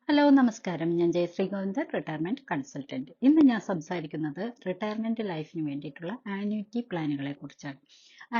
Hello നമസ്കാരം. ഞാൻ Jayashree Govindan, retirement consultant. ഇന്ന് ഞാൻ സംസാരിക്കുന്നത് റിട്ടയർമെന്റ് ലൈഫിന് വേണ്ടിയിട്ടുള്ള ആന്വിറ്റി പ്ലാനുകളെ കുറിച്ചാണ്.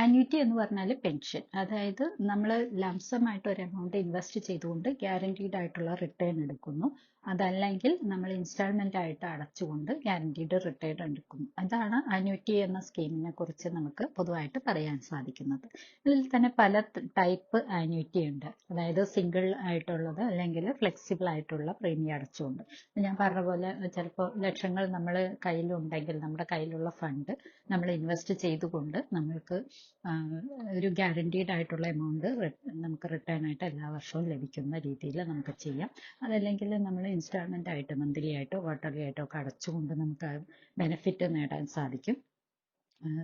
ആന്വിറ്റി എന്ന് പറഞ്ഞാൽ പെൻഷൻ, അതായത് നമ്മൾ ലംസമായിട്ട് ഒരു എമൗണ്ട് ഇൻവെസ്റ്റ് ചെയ്തുകൊണ്ട് ഗ്യാരണ്ടീഡ് ആയിട്ടുള്ള റിട്ടേൺ എടുക്കുന്നു. അതല്ലെങ്കിൽ നമ്മൾ ഇൻസ്റ്റാൾമെന്റ് ആയിട്ട് അടച്ചുകൊണ്ട് ഗ്യാരണ്ടീഡ് റിട്ടേൺ എടുക്കുന്നു. അതാണ് ആന്വിറ്റി എന്ന സ്കീമിനെ കുറിച്ച് നമുക്ക് പൊതുവായിട്ട് പറയാൻ സാധിക്കുന്നത്. ഇതിൽ തന്നെ പല ടൈപ്പ് ആന്വിറ്റി ഉണ്ട്. അതായത് സിംഗിൾ ആയിട്ടുള്ളത് അല്ലെങ്കിൽ ഫ്ലെക്സിബിൾ ആയിട്ടുള്ള പ്രീമിയം അടച്ചുകൊണ്ട്. ഞാൻ പറഞ്ഞ പോലെ ചിലപ്പോൾ ലക്ഷങ്ങൾ നമ്മൾ കയ്യിലുണ്ടെങ്കിൽ നമ്മുടെ കയ്യിലുള്ള ഫണ്ട് നമ്മൾ ഇൻവെസ്റ്റ് ചെയ്തുകൊണ്ട് നമ്മൾക്ക് ഒരു ഗ്യാരണ്ടീഡ് ആയിട്ടുള്ള എമൗണ്ട് നമുക്ക് റിട്ടേൺ ആയിട്ട് എല്ലാ വർഷവും ലഭിക്കുന്ന രീതിയിൽ നമുക്ക് ചെയ്യാം. അതല്ലെങ്കിൽ നമ്മൾ ഇൻസ്റ്റാൾമെന്റ് ആയിട്ട് മന്ത്ലി ആയിട്ടോ ക്വാർട്ടർലി ആയിട്ടോ ഒക്കെ അടച്ചുകൊണ്ട് നമുക്ക് ബെനിഫിറ്റ് നേടാൻ സാധിക്കും.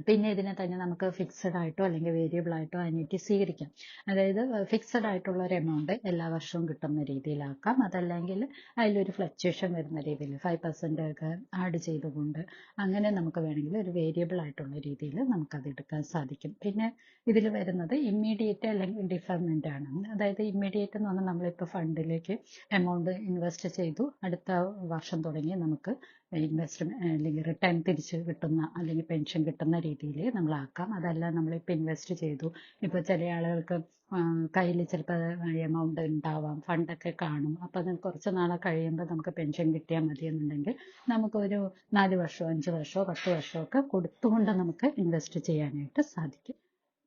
പിന്നെ ഇതിനെ തന്നെ നമുക്ക് ഫിക്സഡ് ആയിട്ടോ അല്ലെങ്കിൽ വേരിയബിൾ ആയിട്ടോ ആന്വിറ്റി സ്വീകരിക്കാം. അതായത് ഫിക്സഡ് ആയിട്ടുള്ള ഒരു എമൗണ്ട് എല്ലാ വർഷവും കിട്ടുന്ന രീതിയിലാക്കാം. അതല്ലെങ്കിൽ അതിലൊരു ഫ്ലക്ച്വേഷൻ വരുന്ന രീതിയിൽ 5% ഒക്കെ ആഡ് ചെയ്തുകൊണ്ട് അങ്ങനെ നമുക്ക് വേണമെങ്കിൽ ഒരു വേരിയബിൾ ആയിട്ടുള്ള രീതിയിൽ നമുക്കത് എടുക്കാൻ സാധിക്കും. പിന്നെ ഇതിൽ വരുന്നത് ഇമ്മീഡിയറ്റ് അല്ലെങ്കിൽ ഡിഫർമെന്റ് ആണ്. അതായത് ഇമ്മീഡിയറ്റ് എന്ന് പറഞ്ഞാൽ നമ്മളിപ്പോൾ ഫണ്ടിലേക്ക് എമൗണ്ട് ഇൻവെസ്റ്റ് ചെയ്തു, അടുത്ത വർഷം തുടങ്ങി നമുക്ക് ഇൻവെസ്റ്റ്മെന്റ് അല്ലെങ്കിൽ റിട്ടേൺ തിരിച്ച് കിട്ടുന്ന അല്ലെങ്കിൽ പെൻഷൻ കിട്ടുന്ന രീതിയിൽ നമ്മളാക്കാം. അതല്ല നമ്മളിപ്പോൾ ഇൻവെസ്റ്റ് ചെയ്തു, ഇപ്പോൾ ചില ആളുകൾക്ക് കയ്യിൽ ചിലപ്പോൾ എമൗണ്ട് ഉണ്ടാവാം, ഫണ്ടൊക്കെ കാണും, അപ്പോൾ അത് കുറച്ച് നാളെ കഴിയുമ്പോൾ നമുക്ക് പെൻഷൻ കിട്ടിയാൽ മതി എന്നുണ്ടെങ്കിൽ നമുക്കൊരു 4 വർഷമോ 5 വർഷമോ 10 വർഷമോ ഒക്കെ കൊടുത്തുകൊണ്ട് നമുക്ക് ഇൻവെസ്റ്റ് ചെയ്യാനായിട്ട് സാധിക്കും.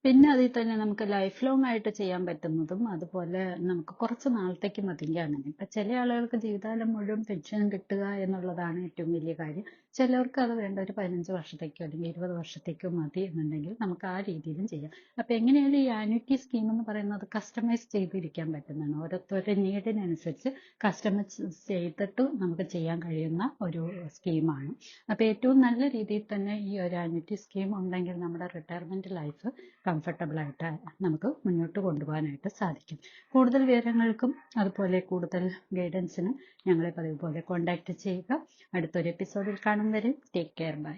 പിന്നെ അതിൽ തന്നെ നമുക്ക് ലൈഫ് ലോങ് ആയിട്ട് ചെയ്യാൻ പറ്റുന്നതും അതുപോലെ നമുക്ക് കുറച്ച് നാളത്തേക്ക് മതിയെങ്കിൽ അങ്ങനെ. ഇപ്പം ചില ആളുകൾക്ക് ജീവിതകാലം മുഴുവൻ പെൻഷൻ കിട്ടുക എന്നുള്ളതാണ് ഏറ്റവും വലിയ കാര്യം. ചിലർക്ക് അത് വേണ്ട ഒരു 15 വർഷത്തേക്കോ അല്ലെങ്കിൽ 20 വർഷത്തേക്കോ മതി എന്നുണ്ടെങ്കിൽ നമുക്ക് ആ രീതിയിലും ചെയ്യാം. അപ്പം എങ്ങനെയായാലും ഈ ആന്വിറ്റി സ്കീം എന്ന് പറയുന്നത് കസ്റ്റമൈസ് ചെയ്തിരിക്കാൻ പറ്റുന്നതാണ്. ഓരോരുത്തരുടെ നീഡിനനുസരിച്ച് കസ്റ്റമൈസ് ചെയ്തിട്ട് നമുക്ക് ചെയ്യാൻ കഴിയുന്ന ഒരു സ്കീമാണ്. അപ്പം ഏറ്റവും നല്ല രീതിയിൽ തന്നെ ഈ ഒരു ആന്വിറ്റി സ്കീം ഉണ്ടെങ്കിൽ നമ്മുടെ റിട്ടയർമെന്റ് ലൈഫ് കംഫർട്ടബിൾ ആയിട്ട് നമുക്ക് മുന്നോട്ട് കൊണ്ടുപോകാനായിട്ട് സാധിക്കും. കൂടുതൽ വിവരങ്ങൾക്കും അതുപോലെ കൂടുതൽ ഗൈഡൻസിനും ഞങ്ങളെ പതിവ് പോലെ കോൺടാക്ട് ചെയ്യുക. അടുത്തൊരു എപ്പിസോഡിൽ കാണും വരെ ടേക്ക് കെയർ. ബൈ.